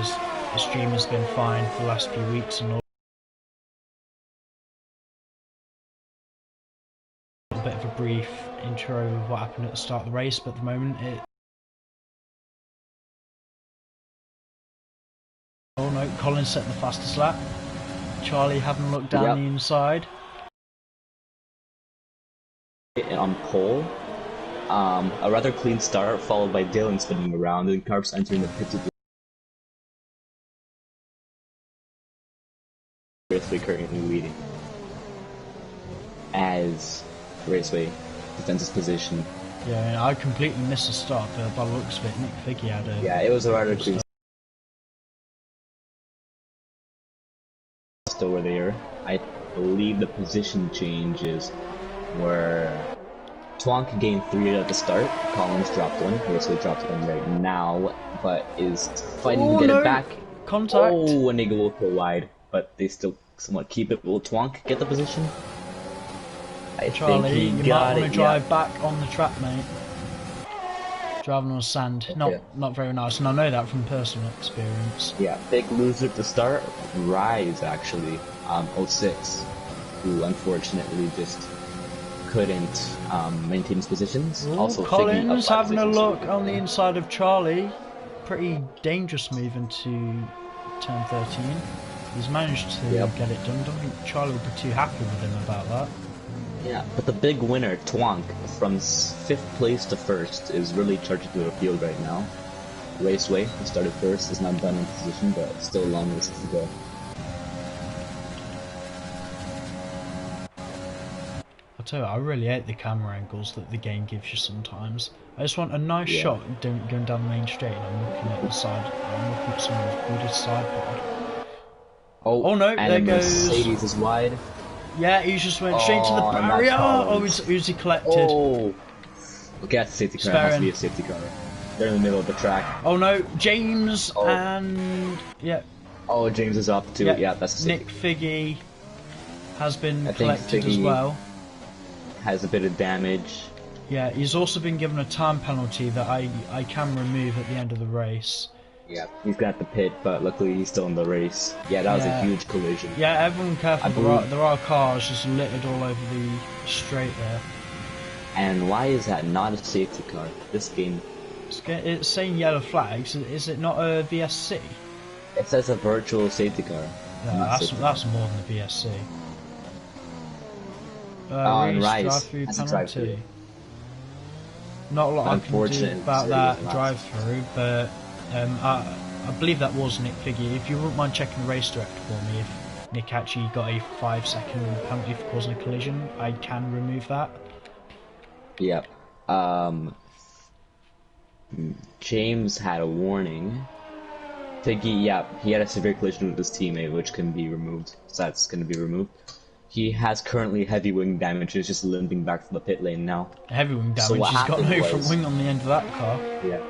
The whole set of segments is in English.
The stream has been fine for the last few weeks and all. A bit of a brief intro of what happened at the start of the race, but at the moment oh no, Colin's setting the fastest lap. Charlie having a look down the inside. On pole, a rather clean start, followed by Dylan spinning around, and Carps entering the pit. Raceway currently leading as Raceway defends his position. Yeah, I completely missed the start, but by the looks of it, Nick Figgy had a... Yeah, it was a rather clean start over there. I believe the position changes where Twonk gained 3 at the start, Collins dropped 1, Raceway dropped 1 right now, but is fighting to get it back. Contact! Oh, and they go a wide, but they still somewhat keep it. Will Twonk get the position? Charlie, you might want to drive back on the track, mate. Driving on sand, not very nice, and I know that from personal experience. Yeah, big loser to start. Rise actually, 06, who unfortunately just couldn't maintain his positions. Ooh, also, Collins having a look on the inside of Charlie. Pretty dangerous move into turn 13. He's managed to get it done. Don't think Charlie will be too happy with him about that. Yeah, but the big winner, Twonk, from 5th place to 1st, is really charging to the field right now. Raceway, who started 1st, is not done in position, but still a long ways to go. I'll tell you what, I really hate the camera angles that the game gives you sometimes. I just want a nice shot going down the main straight, and I'm looking at the side. I'm looking at someone's Buddhist sideboard. Oh no, and there goes. Mercedes is wide. Yeah, he just went straight to the barrier. Oh, who's he collected? Oh, okay, that's a safety car. It has to be a safety car. They're in the middle of the track. Oh no, James and Oh, James is up too. Yeah, that's a Nick Figgy has been collected as well. Has a bit of damage. Yeah, he's also been given a time penalty that I can remove at the end of the race. Yeah, he's got the pit, but luckily he's still in the race. Yeah, that was a huge collision. Yeah, everyone careful, there are cars just littered all over the straight there. And why is that not a safety car? This game... It's saying yellow flags, is it not a VSC? It says a virtual safety car. Yeah, that's more than a VSC. And Rise, drive-through that's penalty. a drive-through. Not a lot I can do about that drive-through, but I believe that was Nick Figgy. If you wouldn't mind checking the race director for me, if Nick actually got a 5-second penalty for causing a collision, I can remove that. Yep. James had a warning. Figgy, he had a severe collision with his teammate, which can be removed. So that's going to be removed. He has currently heavy wing damage. He's just limping back from the pit lane now. Heavy wing damage. He's got no front wing on the end of that car. Yeah.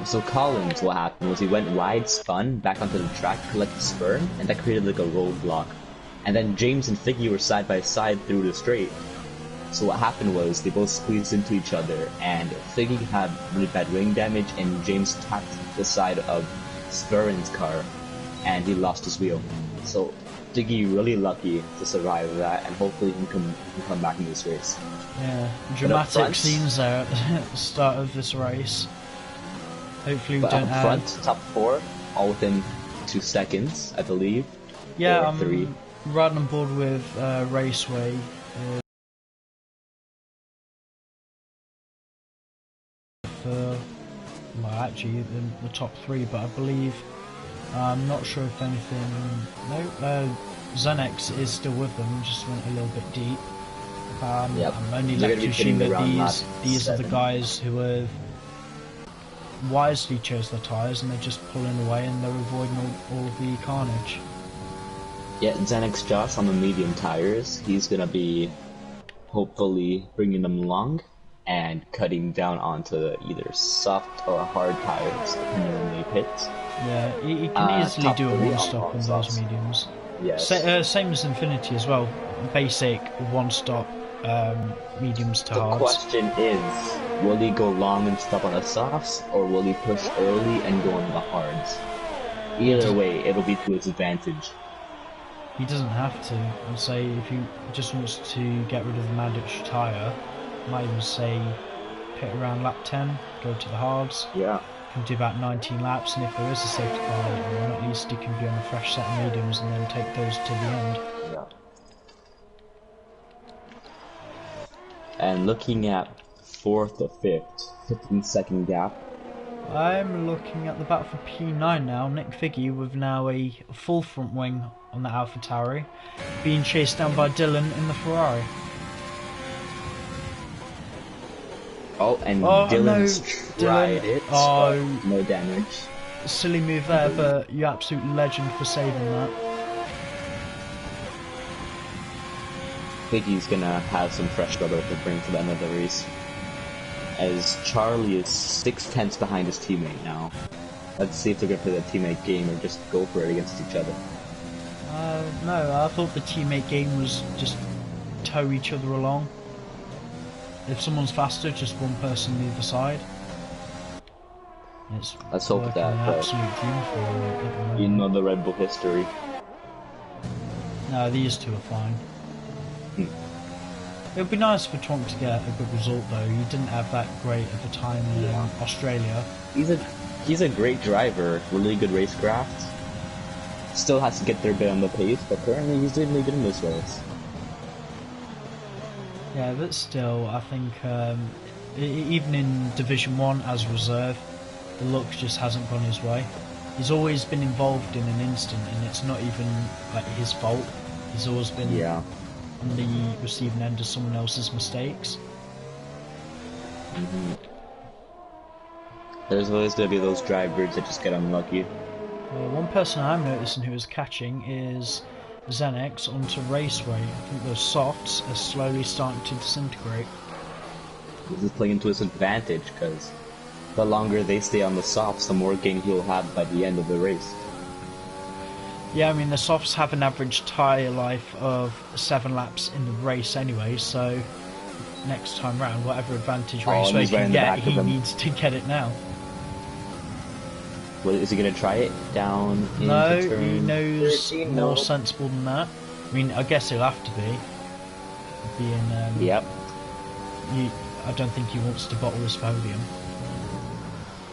So Collins, what happened was he went wide, spun back onto the track to collect the spur, and that created like a roadblock. And then James and Figgy were side by side through the straight. So what happened was they both squeezed into each other, and Figgy had really bad wing damage, and James tapped the side of Spurrin's car, and he lost his wheel. So Figgy really lucky to survive that, and hopefully he can come back in this race. Yeah, dramatic scenes there at the start of this race. Hopefully we don't have... front, top 4, all within 2 seconds, I believe. Yeah, I'm 3. riding on board with Raceway. For, well, actually, the top 3, but I believe... I'm not sure if anything... No, Xenex is still with them, just went a little bit deep. I'm only left to assume that these are the guys who have wisely chose their tyres and they're just pulling away and they're avoiding all of the carnage. Yeah, Xenex Joss on the medium tyres, he's gonna be hopefully bringing them along and cutting down onto either soft or hard tyres depending on the pit. Yeah, he can easily do a one-stop on those mediums. Yes. Same as Infinity as well. Basic one-stop mediums to The hards. question is, will he go long and stop on the softs, or will he push early and go on the hards? Either way, it'll be to his advantage. He doesn't have to. I'd say if he just wants to get rid of the mandatory tyre, I might even say pit around lap 10, go to the hards, Yeah. can do about 19 laps, and if there is a safety car later on, at least he can be on a fresh set of mediums and then take those to the end. Yeah. And looking at 4th or 5th, 15-second gap. I'm looking at the battle for P9 now. Nick Figgy with now a full front wing on the AlphaTauri, being chased down by Dylan in the Ferrari. Oh, and Oh, Dylan's no, tried Dylan. it, Oh. but no damage. Silly move there, but you absolute legend for saving that. I think he's gonna have some fresh rubber to bring to the end of the race. As Charlie is 6/10 behind his teammate now. Let's see if they're gonna play the teammate game or just go for it against each other. No, I thought the teammate game was just tow each other along. If someone's faster, just one person on either side. It's Let's hope working that, an but absolute dream for it at the moment. you know the Red Bull history. No, these two are fine. It would be nice for Tonk to get a good result though. He didn't have that great of a time in Australia. He's a great driver, really good racecraft. Still has to get there a bit on the pace, but currently he's doing really good in this race. Yeah, but still, I think even in Division 1 as reserve, the luck just hasn't gone his way. He's always been involved in an incident, and it's not even like his fault. He's always been on the receiving end of someone else's mistakes. There's always going to be those drivers that just get unlucky. One person I'm noticing who is catching is Xenex onto Raceway. I think those softs are slowly starting to disintegrate. This is playing to his advantage, because the longer they stay on the softs, the more gain he'll have by the end of the race. Yeah, I mean the softs have an average tyre life of 7 laps in the race anyway, so next time round, whatever advantage Raceway can get, he needs to get it now. Well, is he going to try it down into No, turn he knows 13? more No. sensible than that. I mean, I guess he'll have to be. Being, Yep. I don't think he wants to bottle his podium.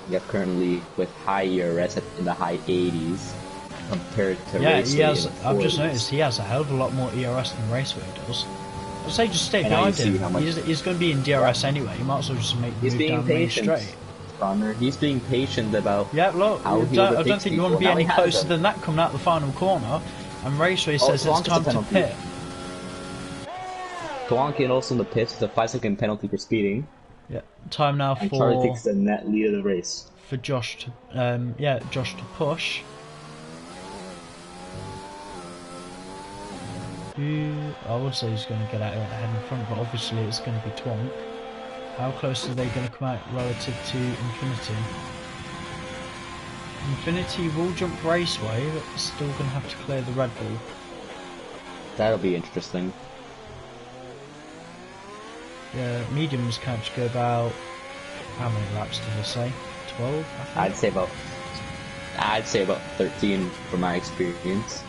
Yep, currently with high ERS in the high 80s compared to Yeah, Raceway he has. in the I've just 40s. noticed he has a hell of a lot more ERS than Raceway does. I'd say just stay And now you behind see how him. much- He's going to be in DRS anyway. You might as well just make the He's move being down the main patient, straight. Connor. He's being patient about Yeah, look, how he I don't overtakes think you want to be people. Now any he has closer them. than that coming out the final corner. And Raceway says Twonk it's is a time to penalty. pit. Twonk and also in the pits with a 5-second penalty for speeding. Yeah, time now And Charlie for takes the net lead of the race. Josh to Josh to push. I would say he's going to get out ahead in front, but obviously it's going to be Twonk. How close are they going to come out relative to Infinity? Infinity will jump Raceway, but still going to have to clear the Red Bull. That'll be interesting. Yeah, mediums can't go about, how many laps did I say? 12, I think? I'd say about 13 from my experience.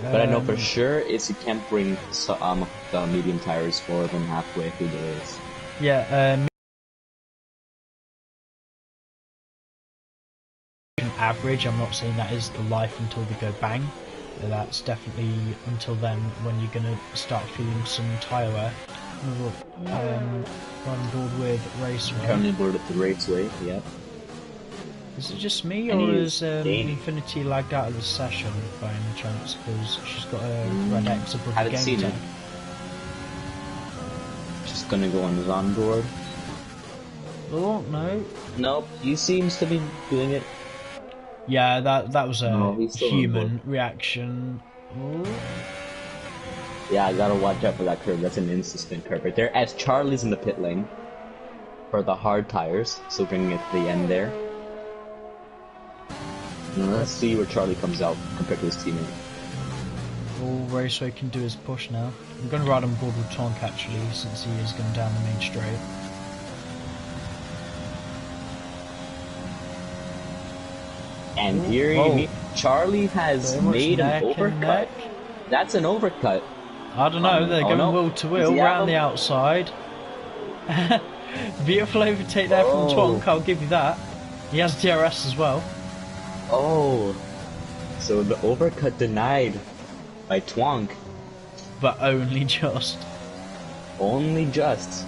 But I know for sure is you can't bring the medium tires more than halfway through the race. Yeah, average, I'm not saying that is the life until they go bang. That's definitely until then when you're going to start feeling some tyre wear. On board with Raceway. Currently board with the Raceway, yep. Is it just me, And or he is is gaining. Infinity lagged out of the session by any chance? Because she's got a red X above the Haven't game seen tag. it. Just gonna go on his onboard. Oh no! Nope, he seems to be doing it. Yeah, that was a No, he's still on human reaction. Ooh. Yeah, I gotta watch out for that curve. That's an insistent curve right there. As Charlie's in the pit lane for the hard tires, so bringing it to the end there. Now let's see where Charlie comes out compared to his teammate. all Raceway can do is push now. I'm going to ride on board with Tonk actually, since he is going down the main straight. And here you meet Charlie has made an overcut. That's an overcut. I don't know, they're going wheel to wheel round the outside. Beautiful overtake there from Tonk, I'll give you that. He has DRS as well. Oh, so the overcut denied by Twonk. But only just. Only just.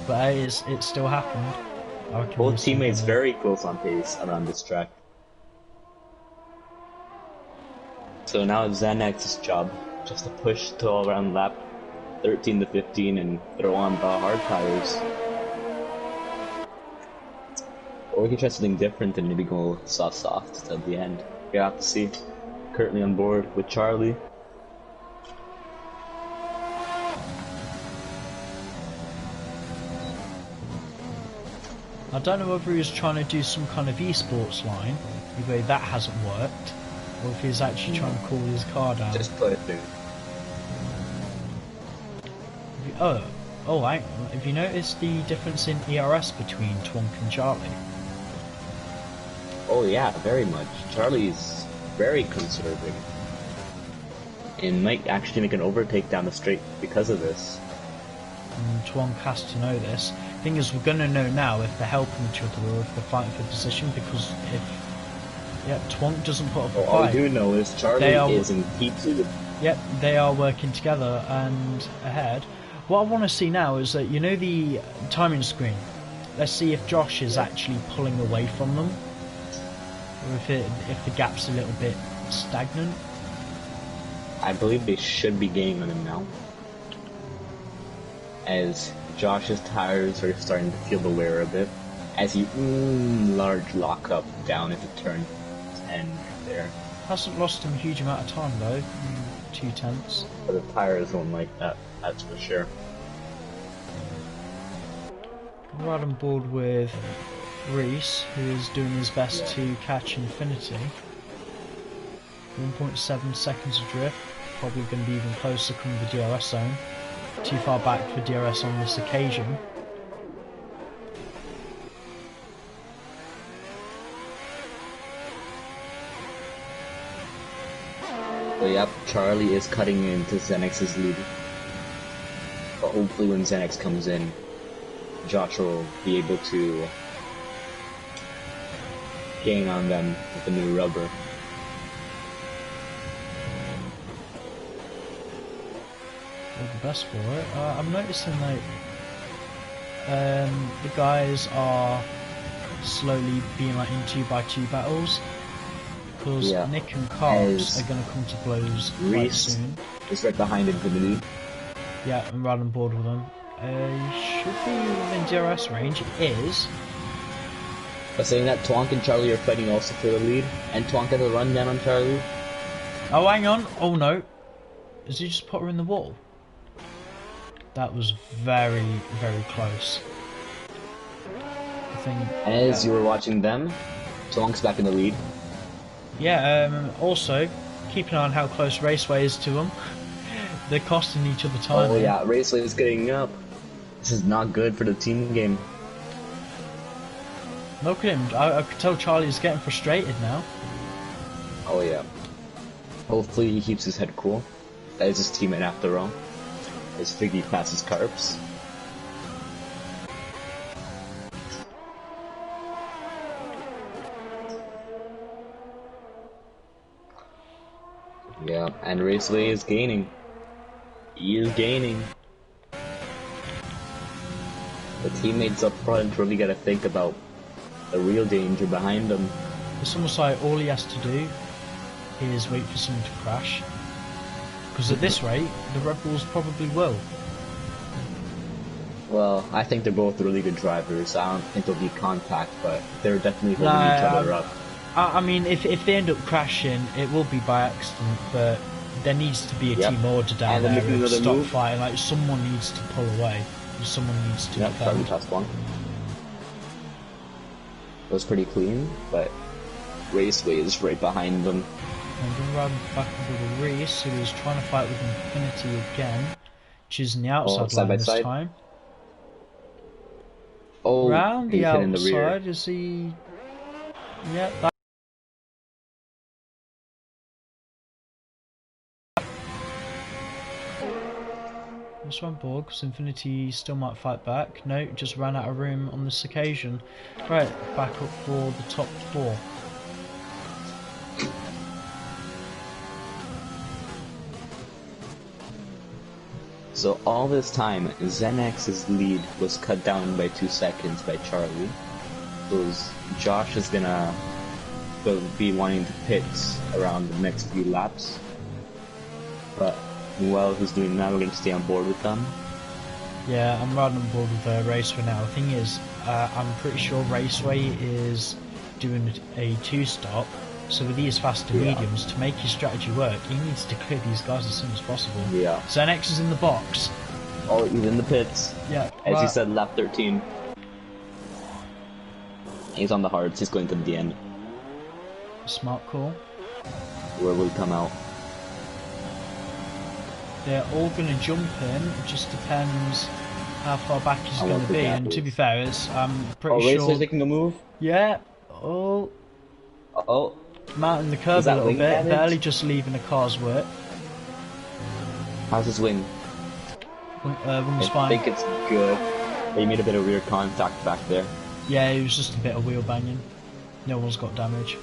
But hey, it still happened. Both teammates very close on pace around this track. So now it's Zanex's job, just to push to all around lap 13 to 15 and throw on the hard tires. Or we can try something different and maybe go soft at the end. We have to see. Currently on board with Charlie. I don't know whether he was trying to do some kind of esports line, either that hasn't worked, or if he's actually trying to cool his car down. Just put it through. Have you noticed the difference in ERS between Twonk and Charlie? Oh yeah, very much. Charlie's very conservative. And might actually make an overtake down the straight because of this. And Twonk has to know this. Thing is, we're going to know now if they're helping each other or if they're fighting for position, because if Twonk doesn't put up a fight... All we do know is Charlie is in P2. Yep, they are working together and ahead. What I want to see now is that, you know the timing screen? Let's see if Josh is actually pulling away from them, or if the gap's a little bit stagnant. I believe they should be gaining on him now, as Josh's tires are starting to feel the wear a bit, as he large lockup down into turn 10 there. Hasn't lost him a huge amount of time though, 2/10. But the tires don't like that, that's for sure. Right on board with Reese, who is doing his best to catch Infinity. 1.7 seconds adrift, probably going to be even closer coming to the DRS zone. Too far back for DRS on this occasion. So yep, Charlie is cutting into Zenex's lead. But hopefully when Zenex comes in, Josh will be able to gain on them with the new rubber. All the best for it. I'm noticing that the guys are slowly being like in 2x2 battles, because Nick and Carlos are going to come to blows quite soon. Is right behind Infinity. Yeah, I'm right on board with them. Should be within DRS range. It is. But saying that, Twonk and Charlie are fighting also for the lead, and Twonk has a run down on Charlie. Oh, hang on. Oh no. Did he just put her in the wall? That was very, very close. I think. As you were watching them, Twonk's back in the lead. Yeah, also, keep an eye on how close Raceway is to them. They're costing each other time. Oh yeah, Raceway is getting up. This is not good for the team game. Look at him. I could tell Charlie's getting frustrated now. Oh yeah. Hopefully he keeps his head cool. That is his teammate after all. As Figgy passes Carps. Yeah, and Raceway is gaining. He is gaining. The teammates up front really gotta think about the real danger behind them. It's almost like all he has to do is wait for someone to crash. Because at this rate, the Red Bulls probably will. Well, I think they're both really good drivers. I don't think there'll be contact, but they're definitely holding each other up. I mean, if they end up crashing, it will be by accident, but there needs to be a team order down there and stop fighting. Like, someone needs to pull away. Someone needs to defend. Test one. It was pretty clean, but Raceway is right behind them. I'm going to run back over the Reese, who is trying to fight with Infinity again, choosing the Oh, outside side by line this side. time. Oh, Round the he's hitting the rear. outside, is he... Yeah, that... This one board, because Infinity still might fight back. No, just ran out of room on this occasion. Right, back up for the top 4. So all this time, Xenx's lead was cut down by 2 seconds by Charlie. So Josh is gonna be wanting to pit around the next few laps. But Nhrl, who's doing that, we're going to stay on board with them. Yeah, I'm riding on board with Raceway now. The thing is, I'm pretty sure Raceway is doing a 2-stop, so with these faster mediums, to make his strategy work, he needs to clear these guys as soon as possible. Yeah. Xenx is in the box. Oh, he's in the pits. Yeah. As you said, lap 13. He's on the hards, he's going to the end. Smart call. Where will he come out? They're all going to jump in. It just depends how far back he's going to be. And to be fair, I'm pretty sure. Raceway's taking a move. Yeah. Oh. Oh. Mounting the curve a little bit. Damage? Barely just leaving the car's work. How's his wing? Wing's fine. I think it's good. He made a bit of rear contact back there. Yeah, it was just a bit of wheel banging. No one's got damage.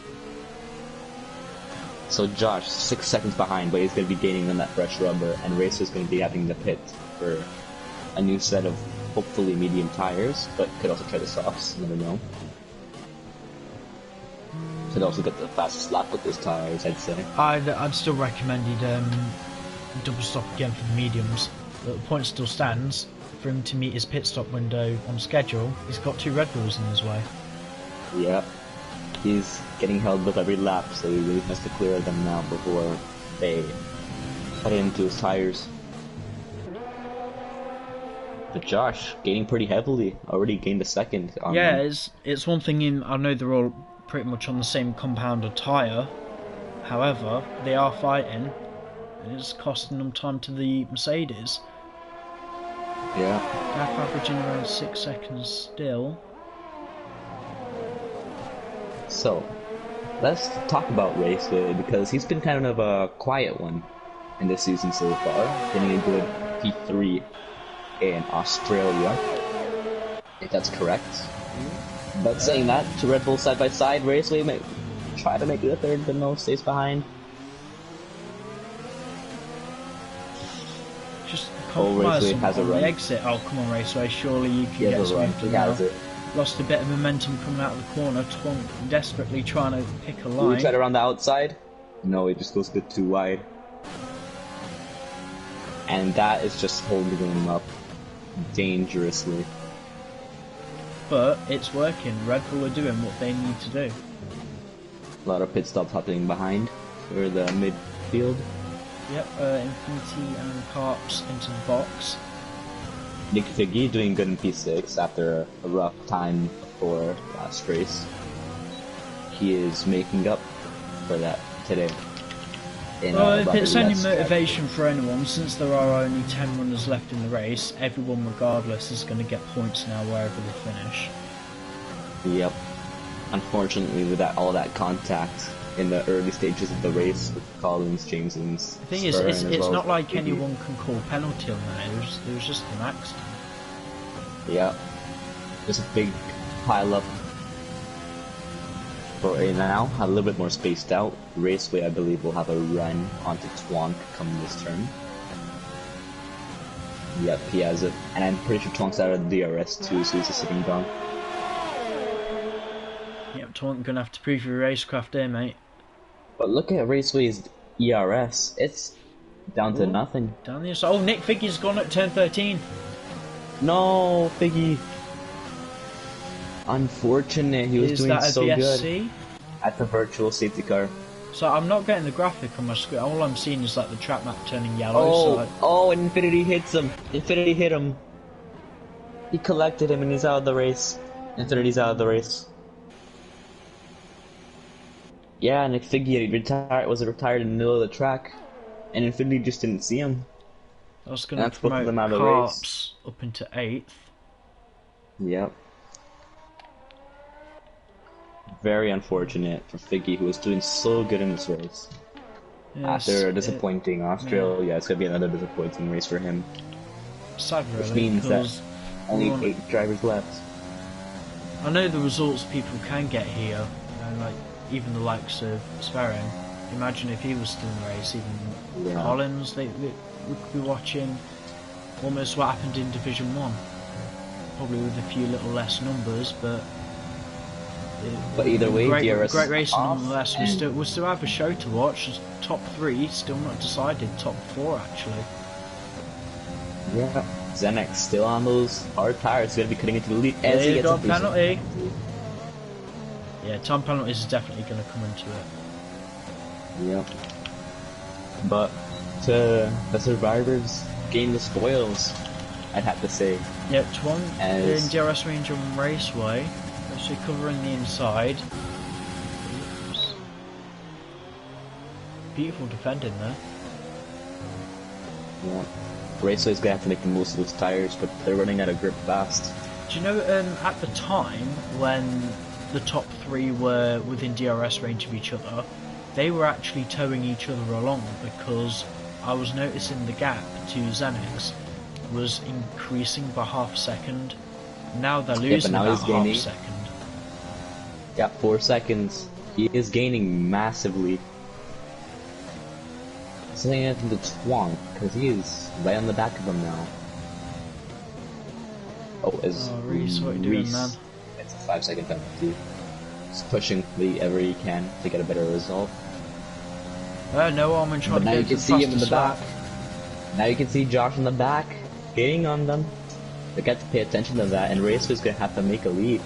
So Josh, 6 seconds behind, but he's going to be gaining on that fresh rubber, and Racer's going to be having to pit for a new set of hopefully medium tires, but could also try the softs, never know. Could also get the fastest lap with those tires, I'd say. I'd still recommend he'd double stop again for the mediums. But the point still stands. For him to meet his pit stop window on schedule, he's got 2 Red Bulls in his way. Yeah. He's getting held with every lap, so he really has to clear them now before they cut into his tires. But Josh, gaining pretty heavily, already gained a second. Yeah, it's one thing in, I know they're all pretty much on the same compound of tyre, however, they are fighting, and it's costing them time to the Mercedes. Yeah. Gap averaging around 6 seconds still. So, let's talk about Raceway, because he's been kind of a quiet one in this season so far, getting a good P3 in Australia, if that's correct. But saying that, to Red Bull side by side, Raceway may try to make it a third, but no, stays behind. Just compromise Raceway has a run. the exit. Oh, come on, Raceway, surely you can get something He has it. Lost a bit of momentum coming out of the corner. Twonk desperately trying to pick a Will line. he try to run the outside? No, it just goes a bit too wide. And that is just holding him up dangerously. But it's working. Red Bull are doing what they need to do. A lot of pit stops happening behind for the midfield. Yep, Infinity and Carps into the box. Nick Figgy doing good in P6 after a rough time before last race. He is making up for that today. Well, if it's any motivation for anyone, since there are only 10 runners left in the race, everyone regardless is going to get points now wherever they finish. Yep. Unfortunately, with all that contact in the early stages of the race with Collins, James, and the thing is, it's not like anyone can call penalty on that. It was just an accident. Yeah. There's a big pile up for a now, a little bit more spaced out. Raceway, I believe, will have a run onto Twonk coming this turn. Yep, he has it. And I'm pretty sure Twonk's out of the DRS too, so he's just sitting down. Yep, Twonk gonna have to prove your racecraft here, mate. But look at Raceway's ERS. It's down to nothing. Down the inside. Oh, Nick Figgy's gone at turn 13. No, Figgy. Unfortunate, he was doing so good at the virtual safety car. So I'm not getting the graphic on my screen. All I'm seeing is like the track map turning yellow. Oh, and Infinity hits him. Infinity hit him. He collected him and he's out of the race. Infinity's out of the race. Yeah, and Figgy was retired in the middle of the track, and Infinity just didn't see him. I was And going to that's both of promote them out of the race. Carps up into 8th. Yep. Very unfortunate for Figgy, who was doing so good in this race. Yes, After a disappointing Australia, it's gonna be another disappointing race for him. sad Which really, means that because only 8 drivers left. I know the results people can get here, like even the likes of Sparrow. Imagine if he was still in the race, even Collins, we could be watching almost what happened in Division 1. Probably with a few little less numbers, but either way, DRS great racing nonetheless. and We still have a show to watch. Top 3 still not decided. Top 4 actually. yeah, Zenex still on those hard tires, going to be cutting into the lead as he gets a penalty. Yeah, time penalties is definitely going to come into it. Yep. But to the survivors gain the spoils, I'd have to say. Yep, Twang in DRS Range on Raceway. Actually covering the inside. Oops. Beautiful defending there. Yeah. Raceway's gonna have to make the most of those tires, but they're running out of grip fast. Do you know, at the time when the top 3 were within DRS range of each other, they were actually towing each other along, because I was noticing the gap to Xenex was increasing by half a second. Now they're losing about half a second. Yeah, 4 seconds. He is gaining massively. Something into the Twonk, because he is right on the back of him now. Reese, what are you doing, man? It's a 5-second penalty. He's pushing wherever he can to get a better result. No, I'm trying to now get you can see him in the back. Now you can see Josh in the back, gaining on them. They got to pay attention to that, and Raceway's gonna have to make a lead,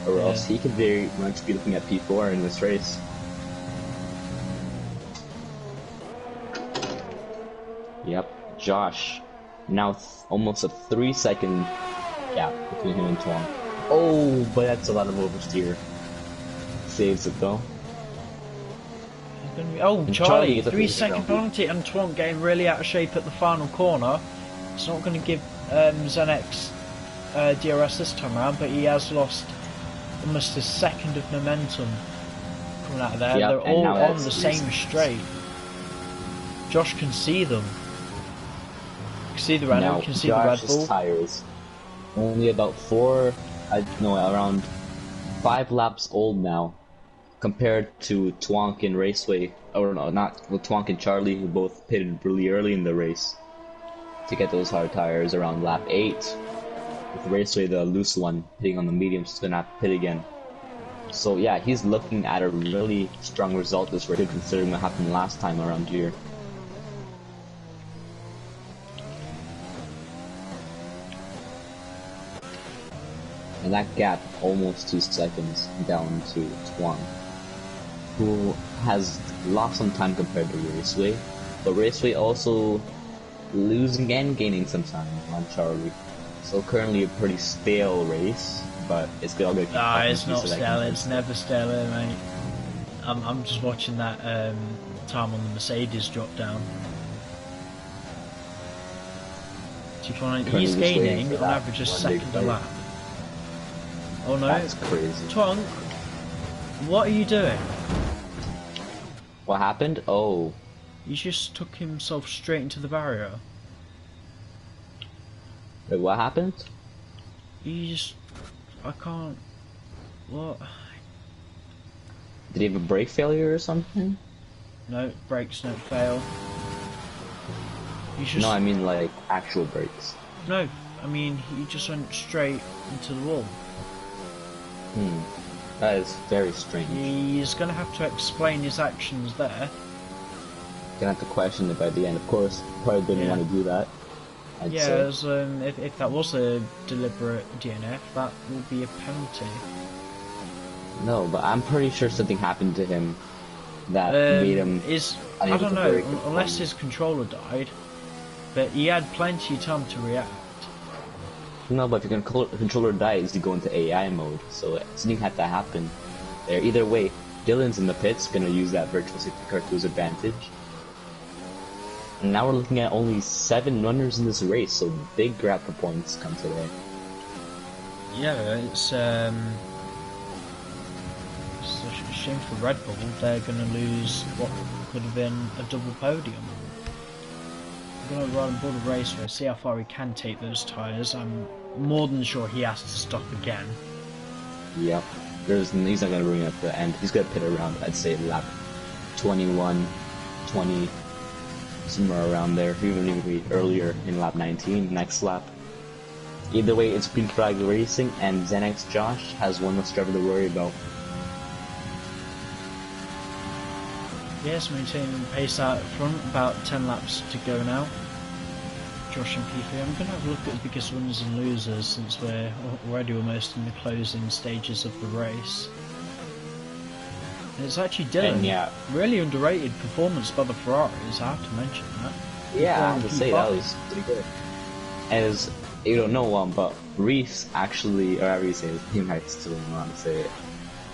or else he could very much be looking at P4 in this race. Yep, Josh. Now almost a 3-second gap between him and Twonk. Oh, but that's a lot of oversteer. Saves it though. Oh, Charlie 3-second penalty, and Twonk getting really out of shape at the final corner. It's not going to give Xenex DRS this time around, but he has lost almost a second of momentum coming out of there. Yep, they're all on the same straight. Josh can see them. You can see the Renault, you can see the Red Bull. Tires only about around 5 laps old now, compared to Twonk and Raceway, or no, not with Twonk and Charlie, who both pitted really early in the race to get those hard tires around lap 8. With Raceway, the loose one, pitting on the mediums, he's gonna have to pit again. So yeah, he's looking at a really strong result this race, considering what happened last time around here. And that gap, almost 2 seconds down to Twonk, who has lost some time compared to Raceway, but Raceway also losing and gaining some time on Charlie. So currently a pretty stale race, but it's all good. Ah, it's not stale. It's never stale, mate. I'm just watching that time on the Mercedes drop down. He's gaining on average a second a lap. Oh no! That's crazy. Twonk, what are you doing? What happened? Oh. He just took himself straight into the barrier. Wait, what happened? I can't... What? Did he have a brake failure or something? No, brakes don't fail. No, I mean like actual brakes. No, I mean he just went straight into the wall. That is very strange. He's gonna have to explain his actions there. Gonna have to question it by the end, of course. Probably didn't want to do that. As, if that was a deliberate DNF, that would be a penalty. No, but I'm pretty sure something happened to him that made him. I don't know, unless his controller died, but he had plenty of time to react. No, but if your controller dies, you go into AI mode, so something had to happen there. Either way, Dylan's in the pits, gonna use that virtual safety car to his advantage. And now we're looking at only 7 runners in this race, so big grab for points come today. Yeah, it's a shame for Red Bull. They're going to lose what could have been a double podium. I'm going to run aboard a raceway, see how far he can take those tyres. I'm more than sure he has to stop again. Yep. He's not going to bring it at the end. He's going to pit around, I'd say, lap 21, 20, somewhere around there. Even maybe earlier in lap 19, next lap. Either way, it's green flag racing, and Xanax Josh has one less driver to worry about. Yes, maintaining pace out front, about 10 laps to go now. Josh and P3. I'm going to have a look at the biggest winners and losers since we're already almost in the closing stages of the race. And it's actually Dylan. And yeah, really underrated performance by the Ferraris, I have to mention that. Yeah, I have to say that was pretty good. As you don't know, but Reese actually, or however you say it, he might still don't know how to say it,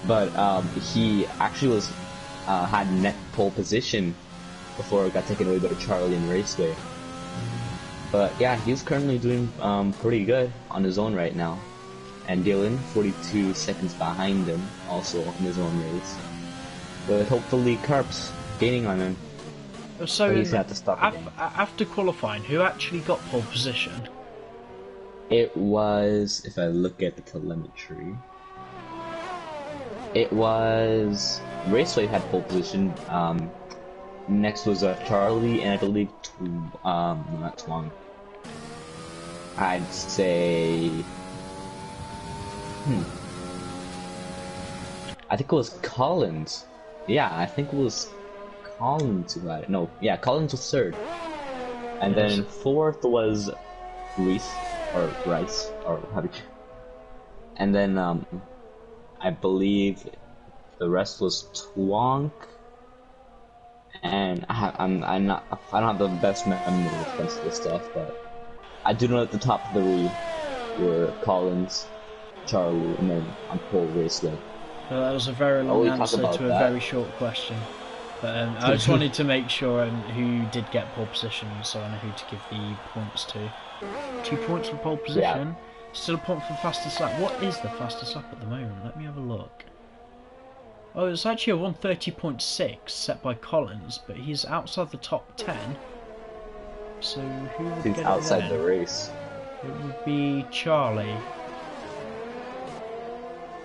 but he actually was had net pole position before it got taken away by Charlie in Raceway. But yeah, he's currently doing pretty good on his own right now. And Dylan, 42 seconds behind him, also in his own race. But hopefully Carp's gaining on him. So he's gonna have to stop again. After qualifying, who actually got pole position? It was, if I look at the telemetry, it was Raceway had pole position. Next was Charlie, and I believe not Twang. I'd say, I think it was Collins. Yeah, I think it was Collins who had it. No, yeah, Collins was third, and then fourth was Reese or Rice or how do you? And then I believe the rest was Twonk. And I don't have the best memory when it comes to this stuff, but I do know at the top 3 were Collins, Charlie, and then on pole Raceway. Well, that was a very long answer to a very short question. But I just wanted to make sure who did get pole position, so I know who to give the points to. 2 points for pole position. Yeah. Still a point for fastest lap. What is the fastest lap at the moment? Let me have a look. Oh, it's actually a 1:30.6 set by Collins, but he's outside the top 10. So who would get it outside then? the race? It would be Charlie.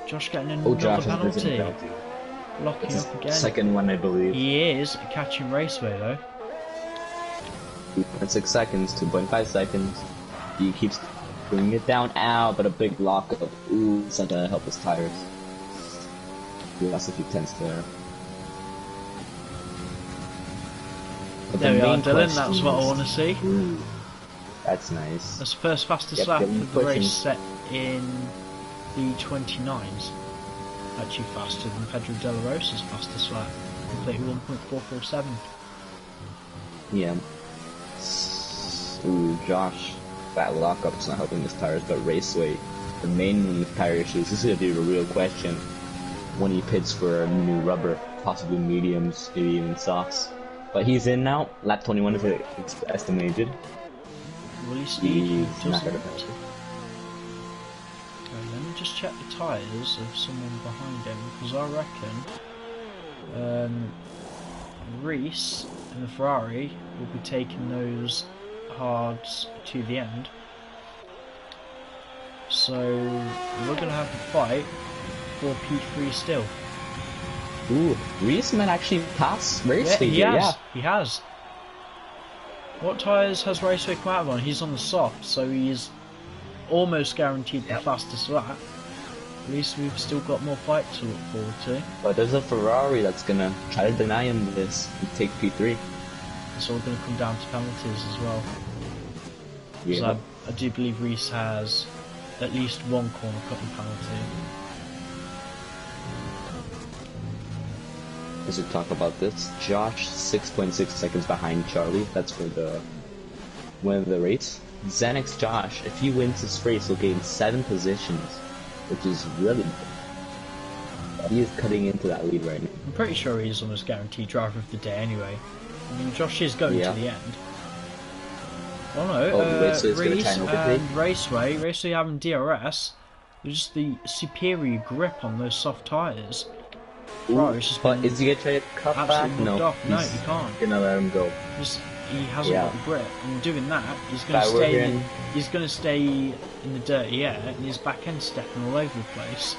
Josh getting another penalty. Locking up again. Second one, I believe. He is catching Raceway though. 2.6 seconds, 2.5 seconds. He keeps bringing it down. Ow, but a big lockup. Ooh, it's not gonna help his tires. We lost a few tenths there. But there we are, Dylan. That's what I want to see. Ooh, that's nice. That's the first fastest lap of the race set in the 29s. Actually faster than Pedro De La Rosa's fastest lap. Completely 1.447. Yeah. Ooh, Josh. That lockup's not helping his tires, but Raceway, the main one with tire issues, this is gonna be a real question when he pits for new rubber, possibly mediums, maybe even softs. But he's in now. Lap 21 is estimated. Will he speed? He's not gonna pitch. Let me just check the tyres of someone behind him, because I reckon Reese and the Ferrari will be taking those hards to the end. So we're going to have to fight for P3 still. Ooh, Reese might actually pass Raceway. Yeah, he has. What tyres has Raceway come out on? He's on the soft, so he's almost guaranteed the fastest lap. At least we've still got more fight to look forward to. But there's a Ferrari that's going to try to deny him this and take P3. It's all going to come down to penalties as well. Yeah. I do believe Reese has at least one corner cutting penalty. As we talk about this, Josh 6.6 seconds behind Charlie. That's for the win of the race. Xanax Josh, if he wins this race, will gain 7 positions, which is really good. He is cutting into that lead right now. I'm pretty sure he's almost guaranteed driver of the day anyway. I mean, Josh is going to the end. Oh no, Reese and Raceway having DRS. Just the superior grip on those soft tyres. But is he going to try to cut back? No, no, he can't. Gonna let him go. He hasn't got the grip, and doing that, he's going to stay. He's going to stay in the dirty air, and his back end stepping all over the place.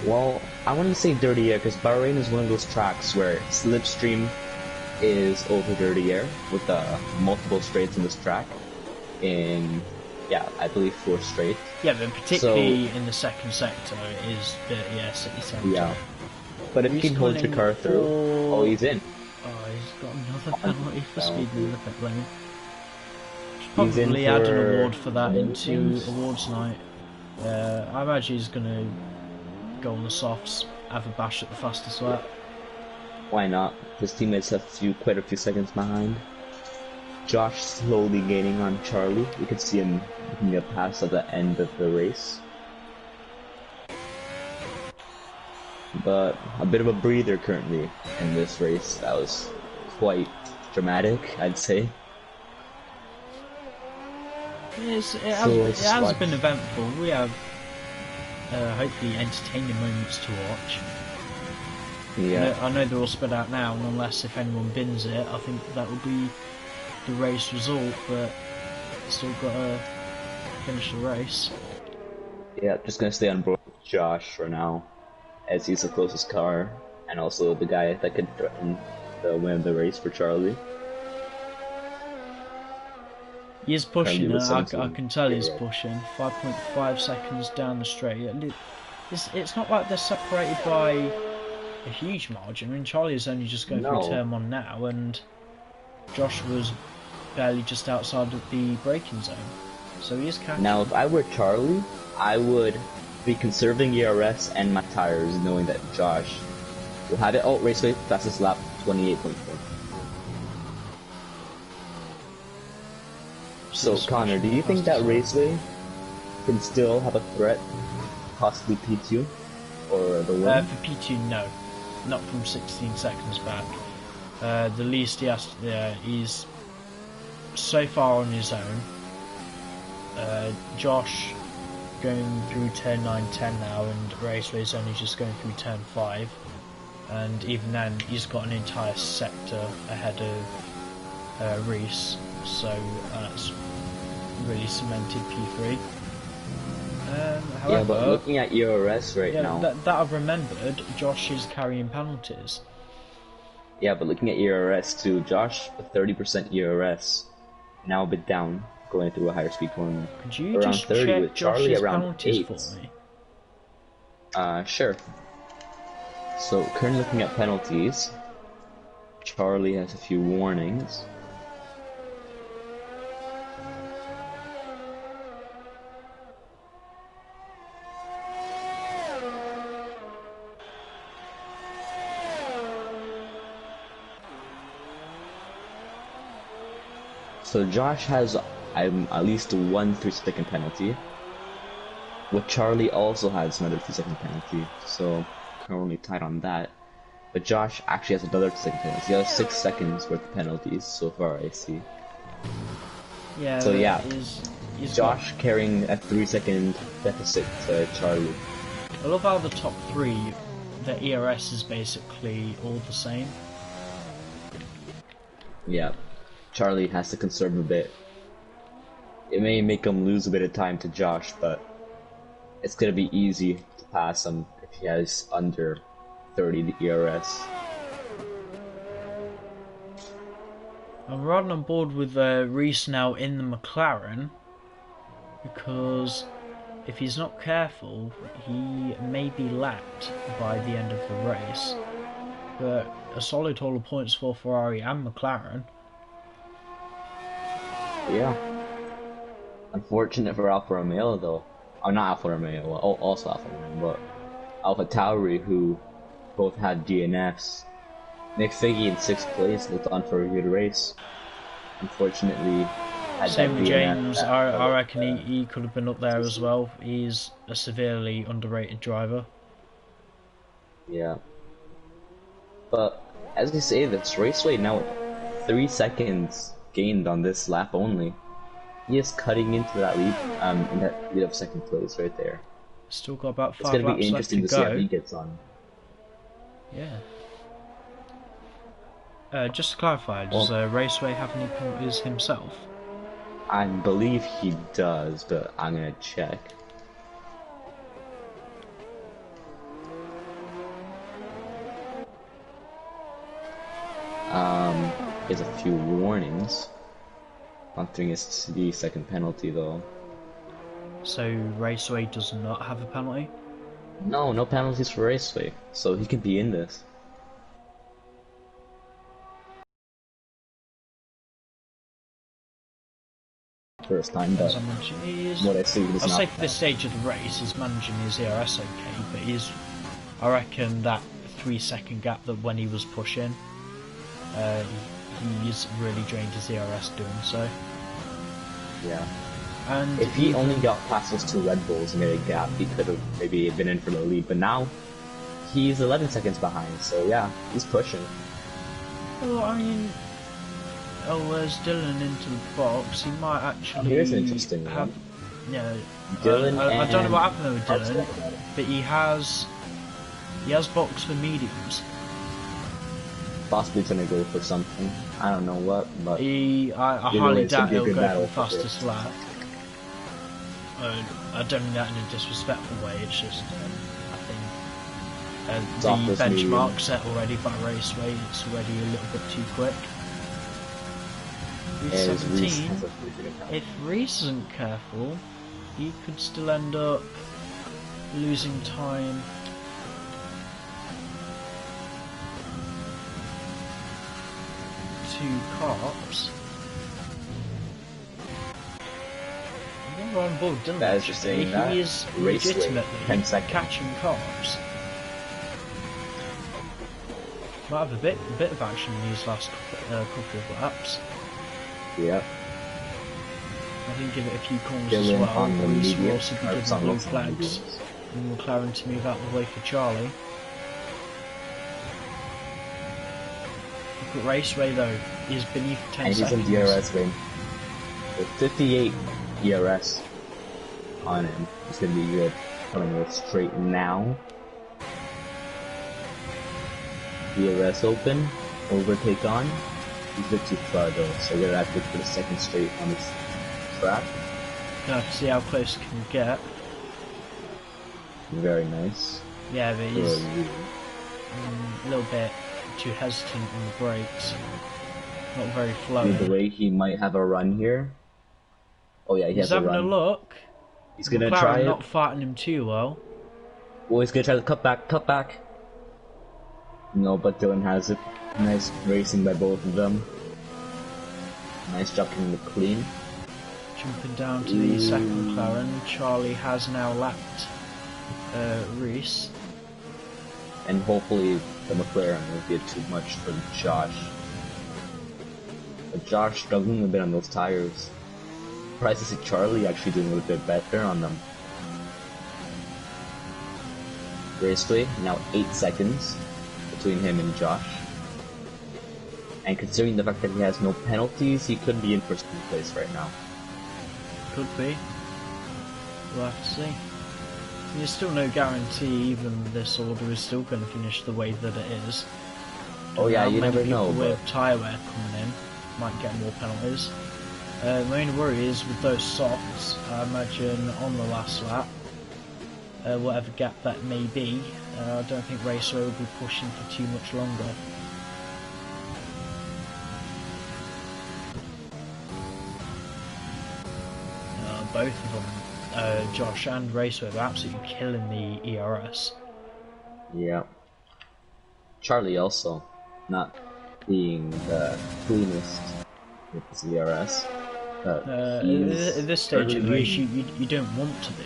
Well, I wouldn't say dirty air because Bahrain is one of those tracks where slipstream is over dirty air with multiple straights in this track. I believe 4 straight. Yeah, but particularly in the second sector it is dirty air city centre. Yeah, but if you can hold your car through, he's in. Oh, he's got another penalty for speeding in the pit lane. Should probably add an award for that into awards night. I imagine he's gonna go on the softs, have a bash at the fastest lap. Why not? His teammates have quite a few seconds behind. Josh slowly gaining on Charlie. You can see him making a pass at the end of the race. But a bit of a breather currently in this race. That was quite dramatic, I'd say. It has been eventful. We have hopefully entertaining moments to watch. Yeah. I know they're all spread out now, and unless if anyone bins it, I think that will be the race result, but still got to finish the race. Yeah, just gonna stay on board with Josh for now, as he's the closest car, and also the guy that could threaten the win of the race for Charlie. He is pushing it, I can tell he's pushing. 5.5 seconds down the straight. It's not like they're separated by a huge margin. I mean, Charlie is only just going through turn 1 now, and Josh was barely just outside of the braking zone. So he is catching. Now, if I were Charlie, I would be conserving ERS and my tires, knowing that Josh will have it. Oh, Raceway, fastest lap, 28.4. So, Connor, do you think that Raceway can still have a threat, possibly P2, or the win? For P2, no. Not from 16 seconds back. The least he has to, he's so far on his own. Josh going through turn 9, 10 now, and Raceway's only just going through turn 5. And even then, he's got an entire sector ahead of Reese, so that's really cemented P3. However, yeah, but looking at ERS now... That I've remembered, Josh is carrying penalties. Yeah, but looking at ERS too, Josh, with 30% ERS, now a bit down, going through a higher speed corner. Could you around just 30 check with Charlie Josh's around penalties 8. For me? Sure. So, currently looking at penalties, Charlie has a few warnings. So Josh has at least 1 3-second penalty. With Charlie also has another 3-second penalty, so currently tied on that. But Josh actually has another 2-second penalty. He has 6 seconds worth of penalties so far, I see. Yeah. So yeah, he's Josh carrying a 3-second deficit to Charlie. I love how the top 3, the ERS is basically all the same. Yeah. Charlie has to conserve a bit. It may make him lose a bit of time to Josh, but it's gonna be easy to pass him if he has under 30 ERS. I'm riding on board with Reese now in the McLaren, because if he's not careful, he may be lapped by the end of the race. But a solid haul of points for Ferrari and McLaren. Yeah. Unfortunate for Alfa Romeo though. Oh, not Alfa Romeo, also Alfa Romeo, but Alpha Tauri, who both had DNFs. Nick Figge in 6th place looked on for a good race. Unfortunately, had same that with DNF James. I reckon he could have been up there as well. He's a severely underrated driver. Yeah. But as you say, this raceway now 3 seconds gained on this lap only. He is cutting into that lead, in that lead of second place right there. Still got about It's 5 gonna be laps left to interesting to see how go. he gets on. Yeah. Just to clarify, does Raceway have any penalties himself? I believe he does, but I'm gonna check. He has a few warnings. Not doing his 3-second penalty though. So Raceway does not have a penalty? No, no penalties for Raceway, so he can be in this. First time, but As I mentioned, he is. what I see is I'll not say for this stage of the race, he's managing his ERS okay, but I reckon that 3-second gap that when he was pushing, he's really drained his ERS doing so. Yeah. And if he only got past those 2 Red Bulls and made a gap, he could have maybe been in for the lead. But now, he's 11 seconds behind, so yeah, he's pushing. Well, I mean, there's Dylan into the box. He might actually here's an interesting one. Yeah, Dylan I don't know what happened with Hart's Dylan, but he has box for mediums. Possibly trying to go for something. I don't know what, but I highly doubt he'll go for the fastest lap. I don't mean that in a disrespectful way. It's just I think the benchmark set already by Raceway. It's already a little bit too quick. 17. If Reese isn't careful, he could still end up losing time. To Cops. On board Dylan. That is just saying that he is legitimately catching Cops. Might have a bit of action in these last couple of laps. Yep. I think give it a few corners Dylan as well. On the Reese will medium, also be given blue flags. And McLaren to move out of the way for Charlie. Look at Raceway though, is beneath 10 seconds. And he's in DRS lane. With 58 DRS on him, it's gonna be good. Coming with straight now. DRS open, overtake on. He's a bit too far though, so we're gonna have to put a second straight on this track. Gonna have to see how close he can get. Very nice. Yeah, but he's a little bit too hesitant on the brakes. Not very flowing. Either way, he might have a run here. Oh yeah, he has a run. He's having a look. He's gonna McLaren try it. Not fighting him too well. Oh, he's gonna try to cut back. No, but Dylan has it. Nice racing by both of them. Nice job getting the clean. Jumping down to the second McLaren. Charlie has now lapped Reese. And hopefully the McLaren won't get too much for Josh. But Josh struggling a bit on those tires. Surprised to see Charlie actually doing a little bit better on them. Raceway, now 8 seconds between him and Josh. And considering the fact that he has no penalties, he could be in first place right now. Could be. We'll have to see. There's still no guarantee even this order is still going to finish the way that it is. Oh yeah, you never know. With tyre wear coming in, might get more penalties. My only worry is with those softs, I imagine on the last lap, whatever gap that may be, I don't think Raceway will be pushing for too much longer. Both of them, Josh and Raceway, are absolutely killing the ERS. Yeah. Charlie also not being the cleanest with his ERS. At this stage of the race, you don't want to be.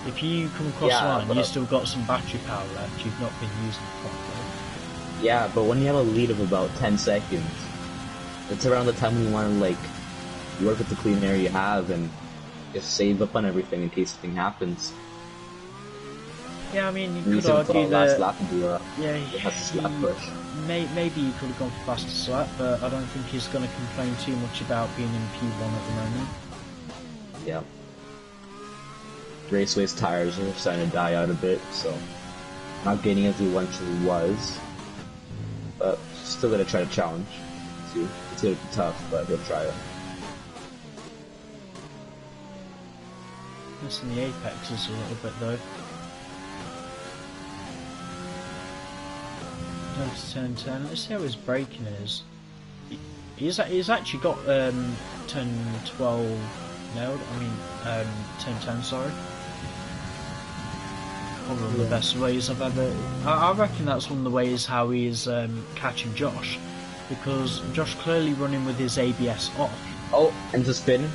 If you come across the line, you've still got some battery power left, you've not been using it properly. Yeah, but when you have a lead of about 10 seconds, it's around the time when you want to, like, work with the clean air you have and just save up on everything in case something happens. Yeah, I mean, you Reese could would put argue on last that, lap and do a yeah, fastest he lap push. maybe he could have gone for fastest lap, but I don't think he's going to complain too much about being in P1 at the moment. Yeah. Raceway's tires are starting to die out a bit, so not getting as he once was, but still gonna try to challenge. See, it's gonna be tough, but he'll try it. Missing the apexes a little bit though. Down to turn 10. Let's see how his braking is. He's actually got turn 12 nailed. I mean turn 10. Sorry. Probably one of the best ways I've ever. I reckon that's one of the ways how he's catching Josh, because Josh clearly running with his ABS off. Oh, and the spin.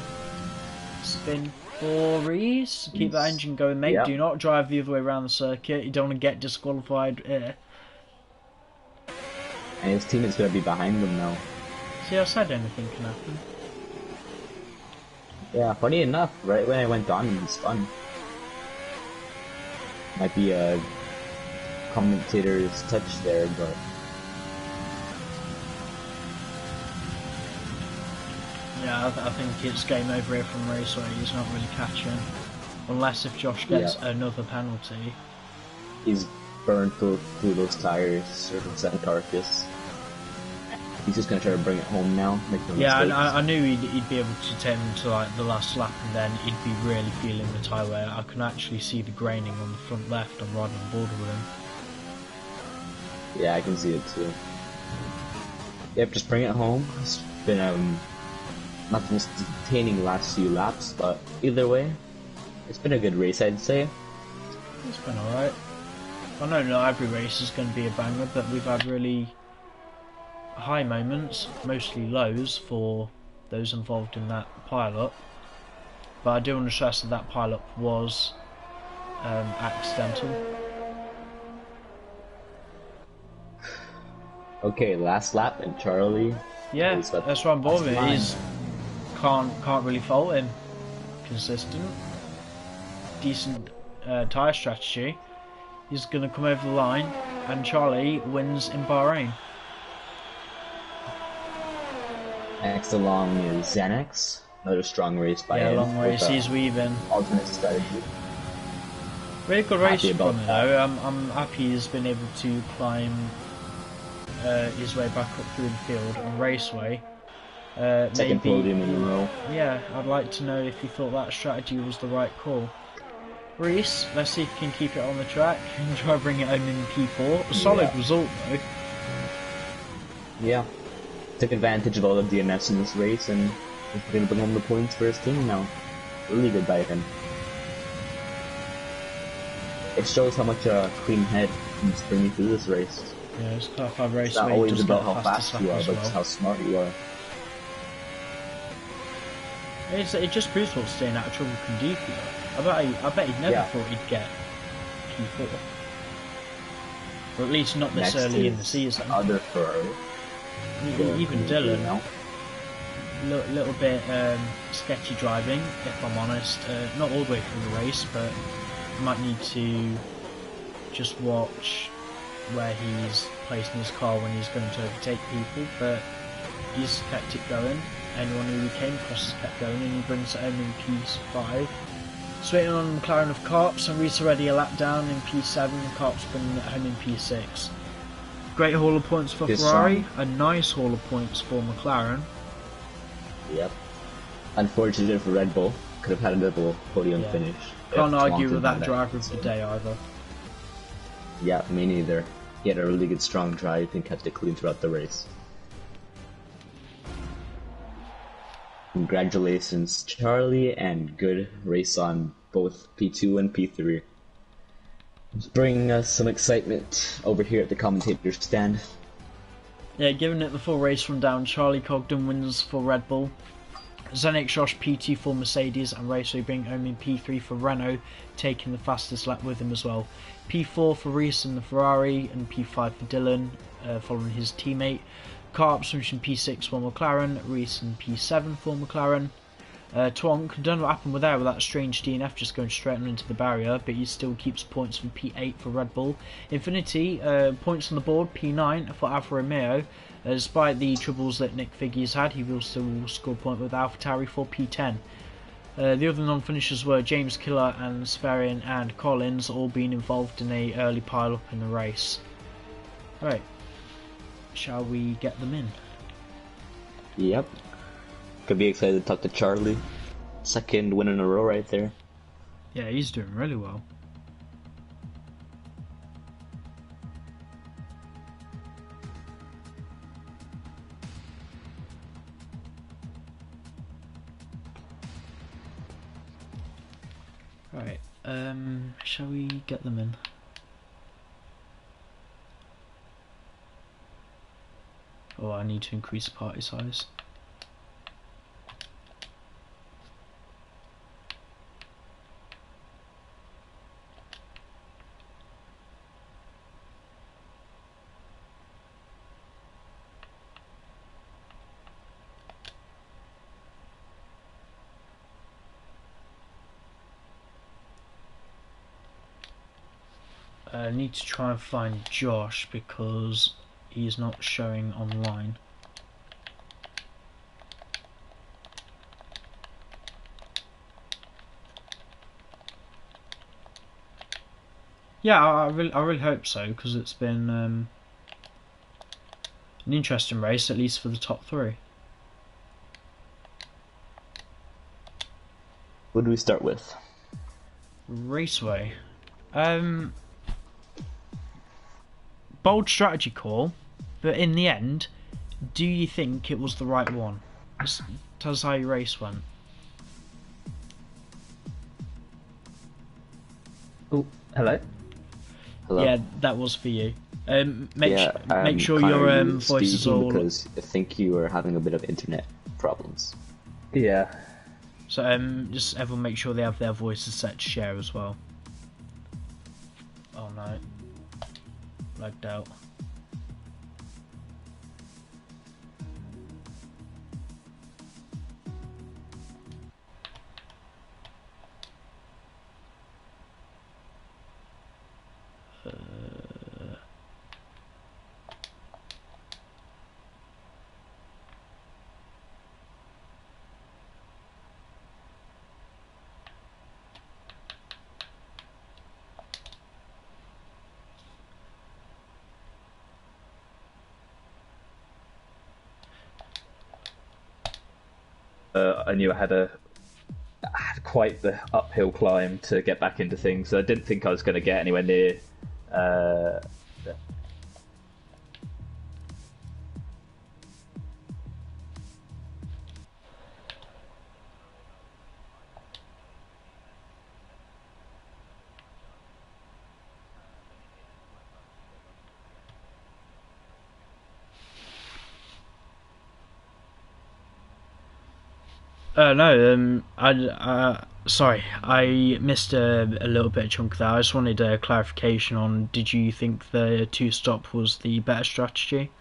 Spin for Reese. Keep that engine going, mate. Yep. Do not drive the other way around the circuit. You don't want to get disqualified here. And his teammate's gonna be behind him now. See, I said anything can happen. Yeah, funny enough, right when I went on, he spun. Might be a commentator's touch there, but Yeah, I think it's game over here from Raceway. He's not really catching, unless if Josh gets another penalty. he's burned through those tires, certain set carcass. He's just gonna try to bring it home now. Make no mistakes. I knew he'd be able to take him to like the last lap, and then he'd be really feeling the tyre wear. I can actually see the graining on the front left. I'm riding on board with him. Yeah, I can see it too. Yep, just bring it home. It's been not the most entertaining last few laps, but either way, it's been a good race, I'd say. It's been alright. I know not every race is going to be a banger, but we've had really high moments, mostly lows for those involved in that pile-up. But I do want to stress that that pile-up was accidental. Okay, last lap, and Charlie. Yeah, He's got that's what I'm bored with. line. He's can't really fault him. Consistent, decent tyre strategy. He's going to come over the line, and Charlie wins in Bahrain. Next along is Xanax. Another strong race by him. Yeah, long race. with, He's weaving. Alternate strategy. Really good race Happy from about him that. though. I'm happy he's been able to climb his way back up through the field on Raceway. Second Maybe, podium in a row. yeah, I'd like to know if he thought that strategy was the right call. Reese, let's see if he can keep it on the track and try to bring it home in P4. A solid result though. Yeah. Took advantage of all the DNFs in this race and is going to bring home the points for his team now. Really good by him. It shows how much clean head he's bringing through this race. Yeah, it's Car 5 Raceway. It's not always just about got how the fast fastest you lap are, as but well. it's how smart you are. It just proves what staying out of trouble can do for you. I bet he never thought he'd get P4. Or at least not this Next early in the is season. Other Ferrari. Even Dylan, little bit sketchy driving, if I'm honest. Not all the way through the race, but I might need to just watch where he's placing his car when he's going to overtake people. But he's kept it going. Anyone who he came across has kept going, and he brings it home in P5. Just waiting on McLaren of Carps, and Reese already a lap down in P7. Carps bringing it home in P6. Great haul of points for Ferrari, a nice haul of points for McLaren. Yep. Unfortunate for Red Bull. Could have had a double podium finish. Can't If argue Swanson with that had driver of the day either. Yeah, me neither. He had a really good strong drive and kept it clean throughout the race. Congratulations, Charlie, and good race on both P2 and P3. Bringing us some excitement over here at the commentator's stand. Yeah, giving it the full race rundown. Charlie Cogden wins for Red Bull. Zenix Josh P2 for Mercedes, and Raceway bring home in P3 for Renault, taking the fastest lap with him as well. P4 for Reese and the Ferrari, and P5 for Dylan, following his teammate. Car finishing P6 for McLaren, Reese in P7 for McLaren. Twonk, I don't know what happened with that strange DNF just going straight on into the barrier, but he still keeps points from P8 for Red Bull. Infinity, points on the board, P9 for Alfa Romeo. Despite the troubles that Nick Figgy's had, he will still score a point with AlphaTauri for P10. The other non-finishers were James Killer and Sverian and Collins, all being involved in a early pile-up in the race. Right, shall we get them in? Yep. Could be excited to talk to Charlie. Second win in a row right there. Yeah, he's doing really well. Right, shall we get them in? Oh, I need to increase the party size. I need to try and find Josh because he's not showing online. Yeah, I really hope so, because it's been an interesting race, at least for the top three. What do we start with? Raceway. Bold strategy call, but in the end, do you think it was the right one? Tell us how your race went. Oh, hello? Hello? Yeah, that was for you. Make sure Connor, your you voice is speaking all... because I think you are having a bit of internet problems. Yeah. So just everyone make sure they have their voices set to share as well. Oh no. Lagged out. I knew I had quite the uphill climb to get back into things, so I didn't think I was going to get anywhere near. Uh, No, sorry, I missed a little bit of chunk there. I just wanted a clarification on, did you think the two-stop was the better strategy?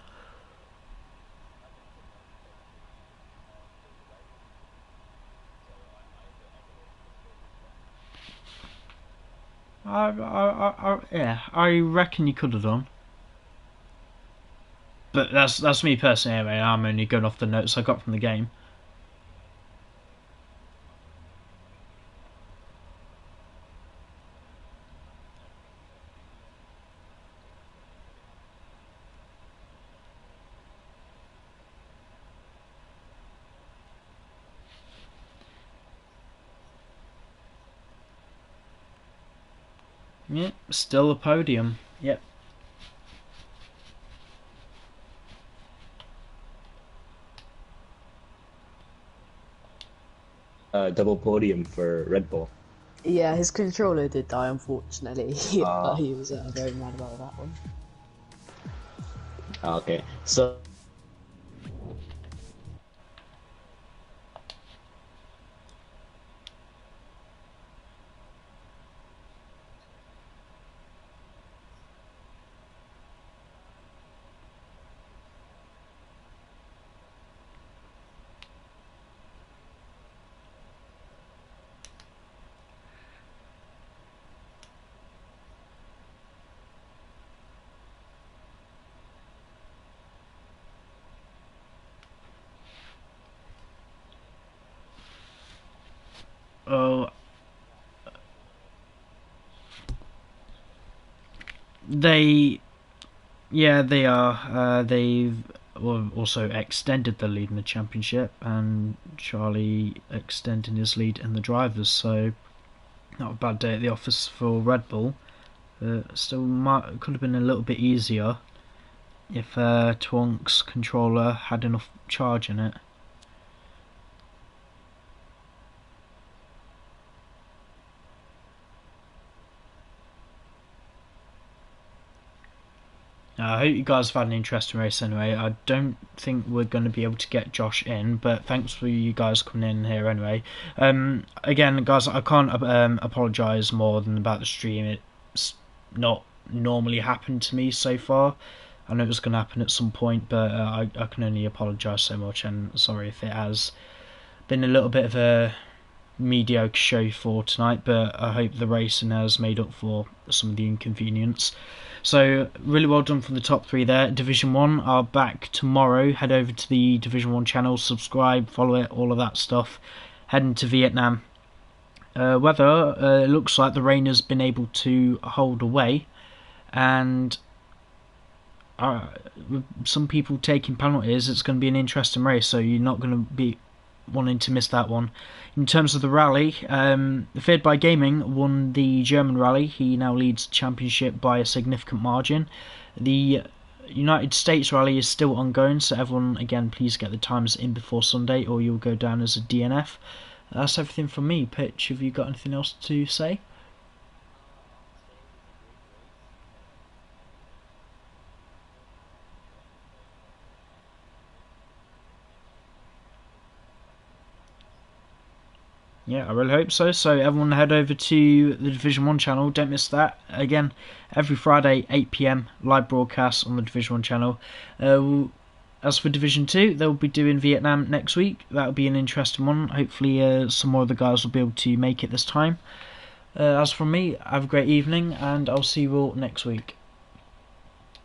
Yeah, I reckon you could have done. But that's me personally anyway. I'm only going off the notes I got from the game. Yep, still a podium. Yep. Double podium for Red Bull. Yeah, his controller did die, unfortunately. Ah. He was very mad about that one. Okay, so They are. They've also extended the lead in the championship, and Charlie extending his lead in the drivers. So not a bad day at the office for Red Bull. Still could have been a little bit easier if Twonk's controller had enough charge in it. I hope you guys have had an interesting race anyway. I don't think we're going to be able to get Josh in, but thanks for you guys coming in here anyway. Again, guys, I can't apologise more than about the stream. It's not normally happened to me so far. I know it was going to happen at some point, but I can only apologise so much, and sorry if it has been a little bit of a mediocre show for tonight, but I hope the racing has made up for some of the inconvenience. So really well done from the top three there. Division 1 are back tomorrow. Head over to the Division 1 channel, subscribe, follow it, all of that stuff. Heading to Vietnam. Weather, it looks like the rain has been able to hold away, and with some people taking penalties, it's going to be an interesting race, so you're not going to be wanting to miss that one. In terms of the rally, Feared by Gaming won the German rally. He now leads the championship by a significant margin. The United States rally is still ongoing, so everyone, again, please get the times in before Sunday or you'll go down as a DNF. That's everything from me. Pitch, have you got anything else to say? Yeah, I really hope so. So everyone head over to the Division 1 channel. Don't miss that. Again, every Friday, 8 PM, live broadcast on the Division 1 channel. As for Division 2, they'll be doing Vietnam next week. That'll be an interesting one. Hopefully some more of the guys will be able to make it this time. As for me, have a great evening, and I'll see you all next week.